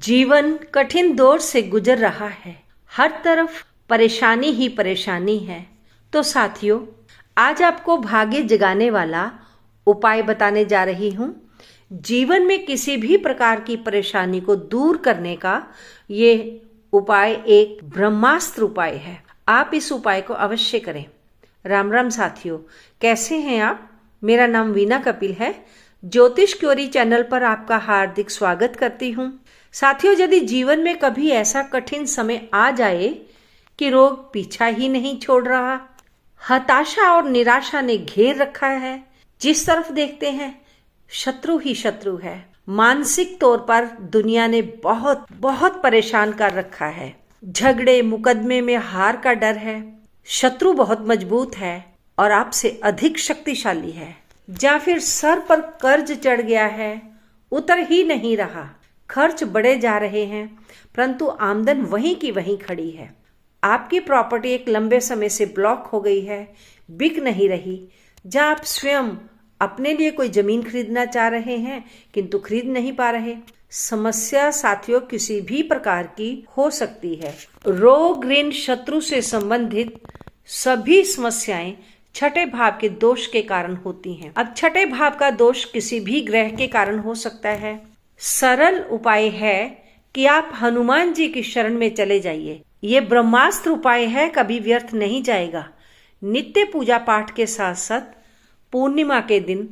जीवन कठिन दौर से गुजर रहा है। हर तरफ परेशानी ही परेशानी है। तो साथियों, आज आपको भाग्य जगाने वाला उपाय बताने जा रही हूँ। जीवन में किसी भी प्रकार की परेशानी को दूर करने का ये उपाय एक ब्रह्मास्त्र उपाय है। आप इस उपाय को अवश्य करें। राम राम साथियों, कैसे हैं आप? मेरा नाम वीना कपिल है। ज्योतिष क्योरी चैनल पर आपका हार्दिक स्वागत करती हूँ। साथियों, यदि जीवन में कभी ऐसा कठिन समय आ जाए कि रोग पीछा ही नहीं छोड़ रहा, हताशा और निराशा ने घेर रखा है, जिस तरफ देखते हैं शत्रु ही शत्रु है, मानसिक तौर पर दुनिया ने बहुत बहुत परेशान कर रखा है, झगड़े मुकदमे में हार का डर है, शत्रु बहुत मजबूत है और आपसे अधिक शक्तिशाली है, या फिर सर पर कर्ज चढ़ गया है, उतर ही नहीं रहा, खर्च बढ़े जा रहे हैं परंतु आमदन वहीं की वहीं खड़ी है, आपकी प्रॉपर्टी एक लंबे समय से ब्लॉक हो गई है, बिक नहीं रही, या आप स्वयं अपने लिए कोई जमीन खरीदना चाह रहे हैं किंतु खरीद नहीं पा रहे। समस्या साथियों किसी भी प्रकार की हो सकती है। रोग ऋण शत्रु से संबंधित सभी समस्याएं छठे भाव के दोष के कारण होती हैं। अब छठे भाव का दोष किसी भी ग्रह के कारण हो सकता है। सरल उपाय है कि आप हनुमान जी की शरण में चले जाइए। ये ब्रह्मास्त्र उपाय है, कभी व्यर्थ नहीं जाएगा। नित्य पूजा पाठ के साथ साथ पूर्णिमा के दिन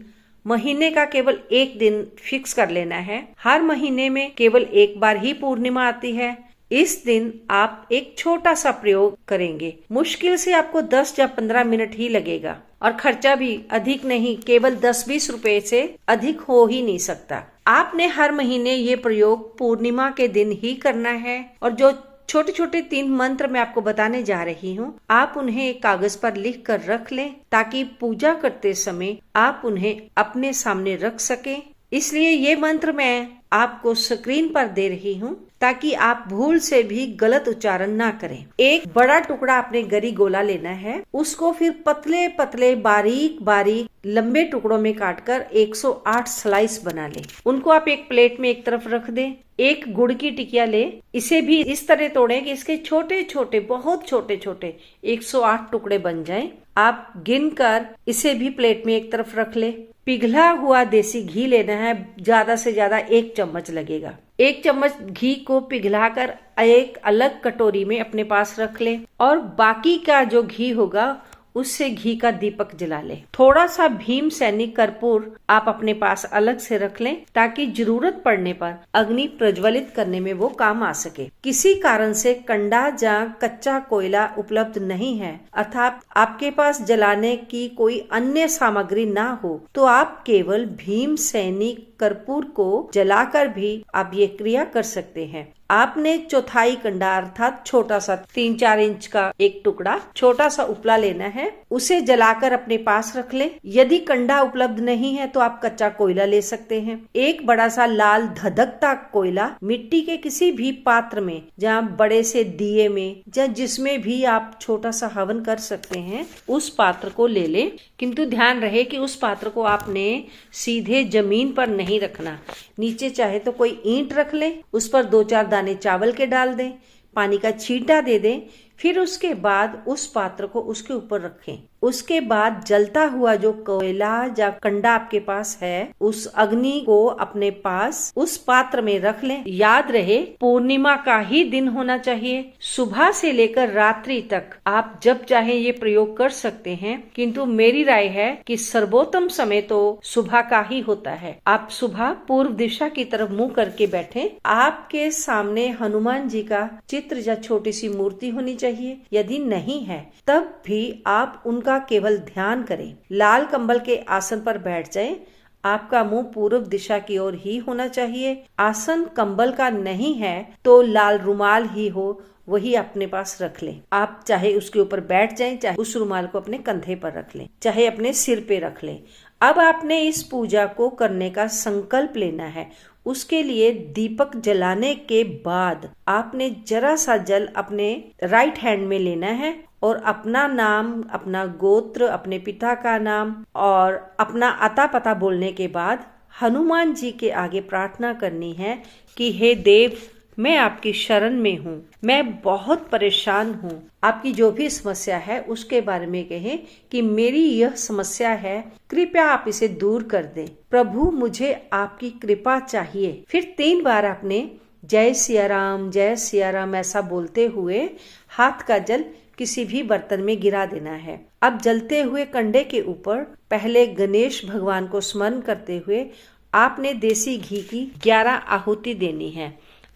महीने का केवल एक दिन फिक्स कर लेना है। हर महीने में केवल एक बार ही पूर्णिमा आती है। इस दिन आप एक छोटा सा प्रयोग करेंगे। मुश्किल से आपको 10 या 15 मिनट ही लगेगा और खर्चा भी अधिक नहीं, केवल 10-20 रुपए से अधिक हो ही नहीं सकता। आपने हर महीने ये प्रयोग पूर्णिमा के दिन ही करना है और जो छोटे छोटे 3 मंत्र मैं आपको बताने जा रही हूँ, आप उन्हें एक कागज पर लिख कर रख लें ताकि पूजा करते समय आप उन्हें अपने सामने रख सकें। इसलिए ये मंत्र मैं आपको स्क्रीन पर दे रही हूँ ताकि आप भूल से भी गलत उच्चारण ना करें। एक बड़ा टुकड़ा आपने गरी गोला लेना है, उसको फिर पतले पतले बारीक बारीक लंबे टुकड़ों में काटकर 108 स्लाइस बना लें। उनको आप एक प्लेट में एक तरफ रख दें। एक गुड़ की टिकिया ले, इसे भी इस तरह तोड़ें कि इसके छोटे छोटे बहुत छोटे छोटे 108 टुकड़े बन जाएं। आप गिनकर इसे भी प्लेट में एक तरफ रख ले। पिघला हुआ देसी घी लेना है, ज्यादा से ज्यादा 1 चम्मच लगेगा। 1 चम्मच घी को पिघलाकर एक अलग कटोरी में अपने पास रख ले और बाकी का जो घी होगा उससे घी का दीपक जला ले। थोड़ा सा भीम सैनिक कर्पूर आप अपने पास अलग से रख लें ताकि जरूरत पड़ने पर अग्नि प्रज्वलित करने में वो काम आ सके। किसी कारण से कंडा या कच्चा कोयला उपलब्ध नहीं है अर्थात आपके पास जलाने की कोई अन्य सामग्री ना हो तो आप केवल भीम सैनिक कर्पूर को जलाकर भी आप ये क्रिया कर सकते हैं। आपने चौथाई कंडा अर्थात छोटा सा 3-4 इंच का एक टुकड़ा छोटा सा उपला लेना है, उसे जलाकर अपने पास रख ले। यदि कंडा उपलब्ध नहीं है तो आप कच्चा कोयला ले सकते हैं। एक बड़ा सा लाल धधकता कोयला मिट्टी के किसी भी पात्र में, जहाँ बड़े से दिए में या जिसमें भी आप छोटा सा हवन कर सकते हैं, उस पात्र को ले ले। किंतु ध्यान रहे कि उस पात्र को आपने सीधे जमीन पर नहीं रखना। नीचे चाहे तो कोई ईंट रख ले, उस पर 2-4 दाने चावल के डाल दें, पानी का छींटा दे दें, फिर उसके बाद उस पात्र को उसके ऊपर रखें। उसके बाद जलता हुआ जो कोयला या कंडा आपके पास है, उस अग्नि को अपने पास उस पात्र में रख लें। याद रहे पूर्णिमा का ही दिन होना चाहिए। सुबह से लेकर रात्रि तक आप जब चाहे ये प्रयोग कर सकते हैं, किंतु मेरी राय है कि सर्वोत्तम समय तो सुबह का ही होता है। आप सुबह पूर्व दिशा की तरफ मुंह करके बैठे। आपके सामने हनुमान जी का चित्र या छोटी सी मूर्ति होनी चाहिए। यदि नहीं है तब भी आप उनका केवल ध्यान करें। लाल कंबल के आसन पर बैठ जाएं। आपका मुंह पूर्व दिशा की ओर ही होना चाहिए। आसन कंबल का नहीं है तो लाल रुमाल ही हो, वही अपने पास रख लें। आप चाहे उसके ऊपर बैठ जाएं, चाहे उस रुमाल को अपने कंधे पर रख लें, चाहे अपने सिर पे रख लें। अब आपने इस पूजा को करने का संकल्प लेना है। उसके लिए दीपक जलाने के बाद आपने जरा सा जल अपने राइट हैंड में लेना है और अपना नाम, अपना गोत्र, अपने पिता का नाम और अपना अता पता बोलने के बाद हनुमान जी के आगे प्रार्थना करनी है कि हे देव, मैं आपकी शरण में हूँ, मैं बहुत परेशान हूँ। आपकी जो भी समस्या है उसके बारे में कहें कि मेरी यह समस्या है, कृपया आप इसे दूर कर दें। प्रभु मुझे आपकी कृपा चाहिए। फिर 3 बार आपने जय सिया राम ऐसा बोलते हुए हाथ का जल किसी भी बर्तन में गिरा देना है। अब जलते हुए कंडे के ऊपर पहले गणेश भगवान को स्मरण करते हुए आपने देसी घी की 11 आहुति देनी है,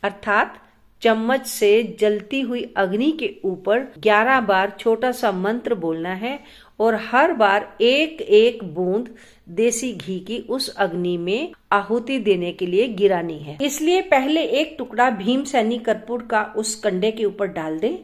अर्थात चम्मच से जलती हुई अग्नि के ऊपर 11 बार छोटा सा मंत्र बोलना है और हर बार एक एक बूंद देसी घी की उस अग्नि में आहुति देने के लिए गिरानी है। इसलिए पहले एक टुकड़ा भीमसेनी कर्पूर का उस कंडे के ऊपर डाल दें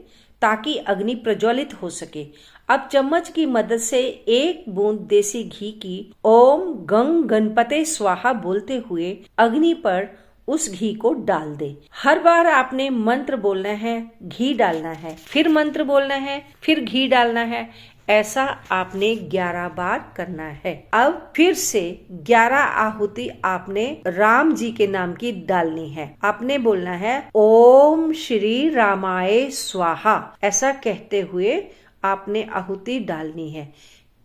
ताकि अग्नि प्रज्वलित हो सके। अब चम्मच की मदद से एक बूंद देसी घी की ओम गंग गणपते स्वाहा बोलते हुए अग्नि पर उस घी को डाल दे। हर बार आपने मंत्र बोलना है, घी डालना है, फिर मंत्र बोलना है, फिर घी डालना है। ऐसा आपने 11 बार करना है। अब फिर से 11 आहुति आपने राम जी के नाम की डालनी है। आपने बोलना है ओम श्री रामाय स्वाहा, ऐसा कहते हुए आपने आहुति डालनी है।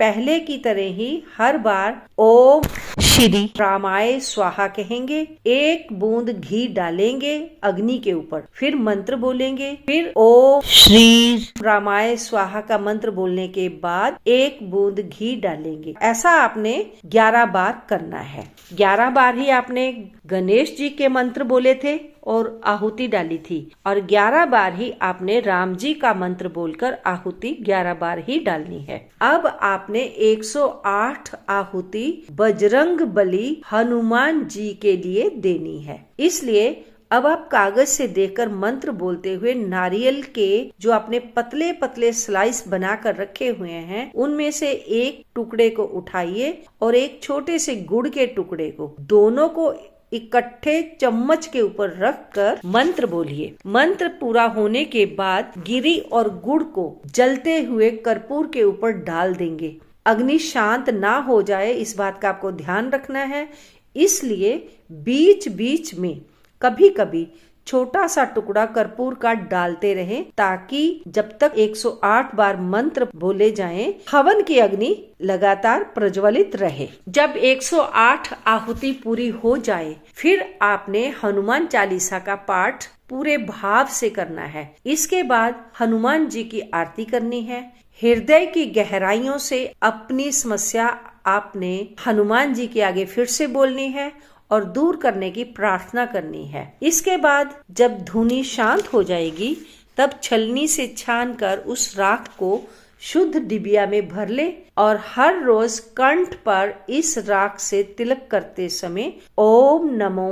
पहले की तरह ही हर बार ओम श्री रामाय स्वाहा कहेंगे, एक बूंद घी डालेंगे अग्नि के ऊपर, फिर मंत्र बोलेंगे, फिर ओम श्री रामाय स्वाहा का मंत्र बोलने के बाद एक बूंद घी डालेंगे। ऐसा आपने 11 बार करना है। 11 बार ही आपने गणेश जी के मंत्र बोले थे और आहुति डाली थी और 11 बार ही आपने राम जी का मंत्र बोलकर आहुति 11 बार ही डालनी है। अब आपने 108 आहुति बजरंग बली हनुमान जी के लिए देनी है। इसलिए अब आप कागज से देखकर मंत्र बोलते हुए नारियल के जो आपने पतले पतले स्लाइस बनाकर रखे हुए हैं उनमें से एक टुकड़े को उठाइए और एक छोटे से गुड़ के टुकड़े को, दोनों को इकट्ठे चम्मच के ऊपर रखकर मंत्र बोलिए। मंत्र पूरा होने के बाद गिरी और गुड़ को जलते हुए कर्पूर के ऊपर डाल देंगे। अग्नि शांत ना हो जाए इस बात का आपको ध्यान रखना है। इसलिए बीच बीच में कभी कभी छोटा सा टुकड़ा कर्पूर का डालते रहें ताकि जब तक 108 बार मंत्र बोले जाएं, हवन की अग्नि लगातार प्रज्वलित रहे। जब 108 आहुति पूरी हो जाए फिर आपने हनुमान चालीसा का पाठ पूरे भाव से करना है। इसके बाद हनुमान जी की आरती करनी है। हृदय की गहराइयों से अपनी समस्या आपने हनुमान जी के आगे फिर से बोलनी है और दूर करने की प्रार्थना करनी है। इसके बाद जब धुनी शांत हो जाएगी तब छलनी से छानकर उस राख को शुद्ध डिबिया में भर ले और हर रोज कंठ पर इस राख से तिलक करते समय ओम नमो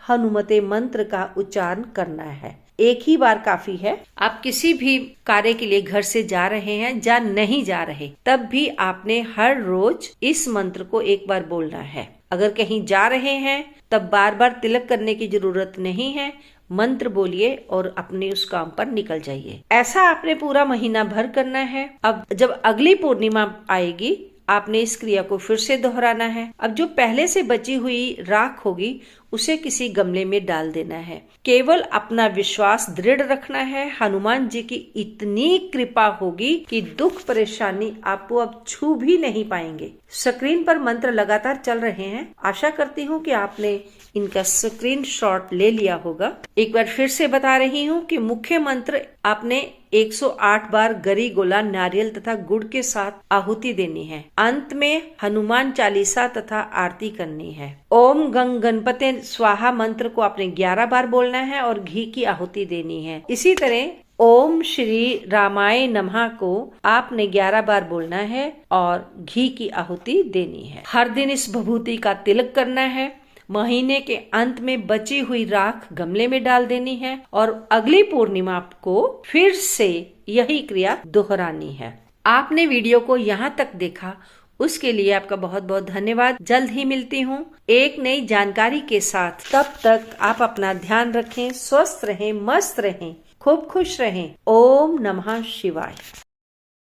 हनुमते मंत्र का उच्चारण करना है। एक ही बार काफी है। आप किसी भी कार्य के लिए घर से जा रहे हैं या नहीं जा रहे तब भी आपने हर रोज इस मंत्र को एक बार बोलना है। अगर कहीं जा रहे हैं तब बार बार तिलक करने की जरूरत नहीं है। मंत्र बोलिए और अपने उस काम पर निकल जाइए। ऐसा आपने पूरा महीना भर करना है। अब जब अगली पूर्णिमा आएगी आपने इस क्रिया को फिर से दोहराना है। अब जो पहले से बची हुई राख होगी उसे किसी गमले में डाल देना है। केवल अपना विश्वास दृढ़ रखना है। हनुमान जी की इतनी कृपा होगी कि दुख परेशानी आपको अब छू भी नहीं पाएंगे। स्क्रीन पर मंत्र लगातार चल रहे हैं। आशा करती हूँ कि आपने इनका स्क्रीनशॉट ले लिया होगा। एक बार फिर से बता रही हूँ कि मुख्य मंत्र आपने 108 बार गरी गोला नारियल तथा गुड़ के साथ आहुति देनी है। अंत में हनुमान चालीसा तथा आरती करनी है। ओम गंग गणपते स्वाहा मंत्र को आपने 11 बार बोलना है और घी की आहुति देनी है। इसी तरह ओम श्री रामाय नमः को आपने 11 बार बोलना है और घी की आहुति देनी है। हर दिन इस विभूति का तिलक करना है। महीने के अंत में बची हुई राख गमले में डाल देनी है और अगली पूर्णिमा को फिर से यही क्रिया दोहरानी है। आपने वीडियो को यहाँ तक देखा उसके लिए आपका बहुत बहुत धन्यवाद। जल्द ही मिलती हूँ एक नई जानकारी के साथ। तब तक आप अपना ध्यान रखें, स्वस्थ रहें, मस्त रहें, खूब खुश रहें। ओम नमः शिवाय।